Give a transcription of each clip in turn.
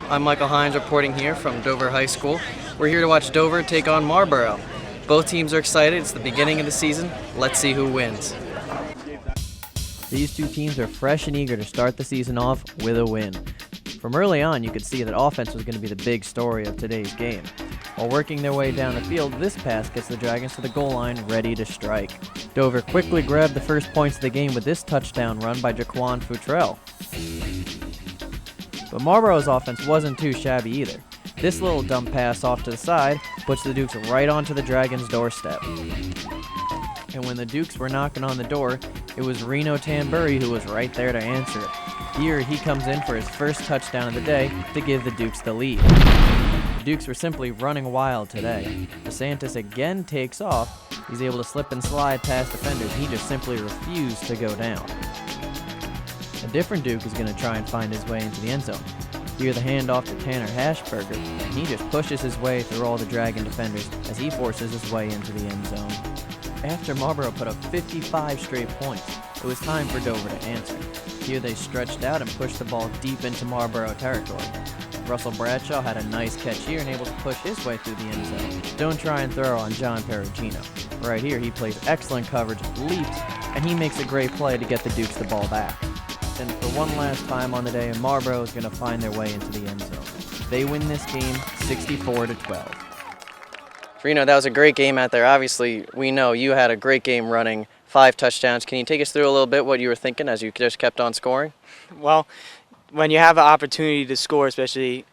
I'm Michael Hines reporting here from Dover High School. We're here to watch Dover take on Marlboro. Both teams are excited. It's the beginning of the season. Let's see who wins. These two teams are fresh and eager to start the season off with a win. From early on, you could see that offense was going to be the big story of today's game. While working their way down the field, this pass gets the Dragons to the goal line, ready to strike. Dover quickly grabbed the first points of the game with this touchdown run by Jaquan Futrell. But Marlboro's offense wasn't too shabby either. This little dump pass off to the side puts the Dukes right onto the Dragons' doorstep. And when the Dukes were knocking on the door, it was Reno Tamburi who was right there to answer it. Here he comes in for his first touchdown of the day to give the Dukes the lead. The Dukes were simply running wild today. DeSantis again takes off. He's able to slip and slide past defenders. He just simply refused to go down. A different Duke is going to try and find his way into the end zone. Here the handoff to Tanner Hashberger, and he just pushes his way through all the Dragon defenders as he forces his way into the end zone. After Marlboro put up 55 straight points, it was time for Dover to answer. Here they stretched out and pushed the ball deep into Marlboro territory. Russell Bradshaw had a nice catch here and able to push his way through the end zone. Don't try and throw on John Perugino. Right here he plays excellent coverage, leaps, and he makes a great play to get the Dukes the ball back. And for one last time on the day, Marlboro is going to find their way into the end zone. They win this game 64-12. Reno, that was a great game out there. Obviously, we know you had a great game running, 5 touchdowns. Can you take us through a little bit what you were thinking as you just kept on scoring? Well, when you have an opportunity to score, especially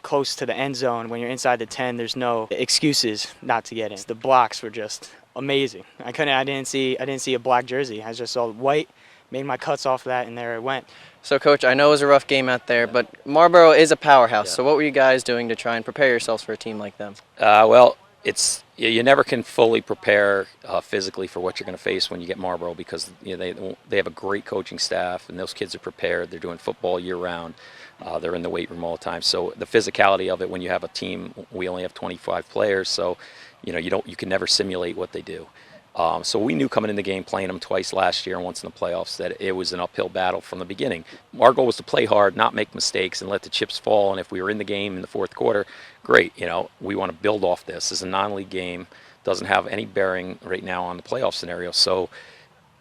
close to the end zone, when you're inside the 10, there's no excuses not to get in. The blocks were just amazing. I didn't see a black jersey. I just saw white, made my cuts off that, and there it went. So, Coach, I know it was a rough game out there, but Marlboro is a powerhouse. So what were you guys doing to try and prepare yourselves for a team like them? Well, you never can fully prepare physically for what you're going to face when you get Marlboro because they have a great coaching staff and those kids are prepared. They're doing football year round. They're in the weight room all the time. So the physicality of it when you have a team, we only have 25 players, so you can never simulate what they do. So we knew coming in the game, playing them twice last year and once in the playoffs, that it was an uphill battle from the beginning. Our goal was to play hard, not make mistakes, and let the chips fall. And if we were in the game in the fourth quarter, great. We want to build off this. This is a non-league game, doesn't have any bearing right now on the playoff scenario. So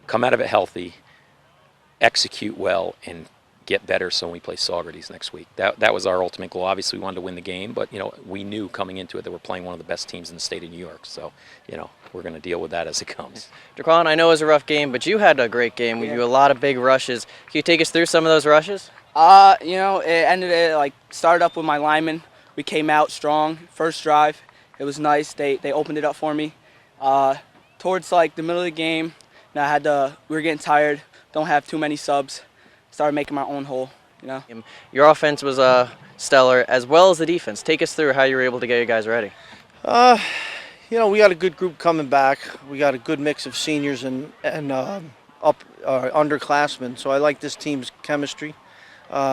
come out of it healthy, execute well, and get better so when we play Saugerties next week. That was our ultimate goal. Obviously, we wanted to win the game, but we knew coming into it that we're playing one of the best teams in the state of New York. So, we're going to deal with that as it comes. Jaquan, I know it was a rough game, but you had a great game. We do a lot of big rushes. Can you take us through some of those rushes? It started up with my linemen. We came out strong. First drive, it was nice. They opened it up for me. Towards the middle of the game, we were getting tired. Don't have too many subs. Started making my own hole, Your offense was stellar, as well as the defense. Take us through how you were able to get you guys ready. We got a good group coming back. We got a good mix of seniors and underclassmen. So I like this team's chemistry.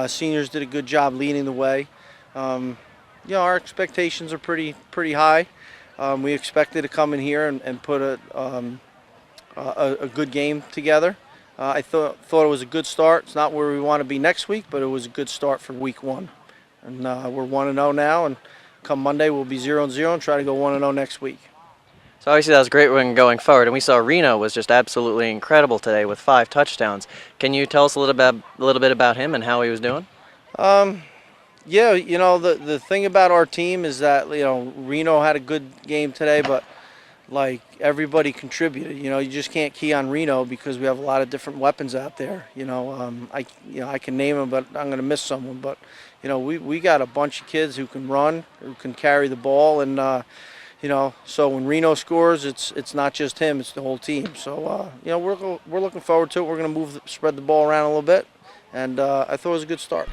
Seniors did a good job leading the way. Our expectations are pretty high. We expected to come in here and put a good game together. I thought it was a good start. It's not where we want to be next week, but it was a good start for week 1. And we're 1-0 now, and come Monday we'll be 0-0 and try to go 1-0 next week. So obviously that was great when going forward, and we saw Reno was just absolutely incredible today with 5 touchdowns. Can you tell us a little bit about him and how he was doing? The thing about our team is that Reno had a good game today, but everybody contributed. You just can't key on Reno because we have a lot of different weapons out there. I can name them, but I'm going to miss someone. But we got a bunch of kids who can run, who can carry the ball, and so when Reno scores, it's not just him, it's the whole team. So we're looking forward to it. We're going to spread the ball around a little bit, and I thought it was a good start.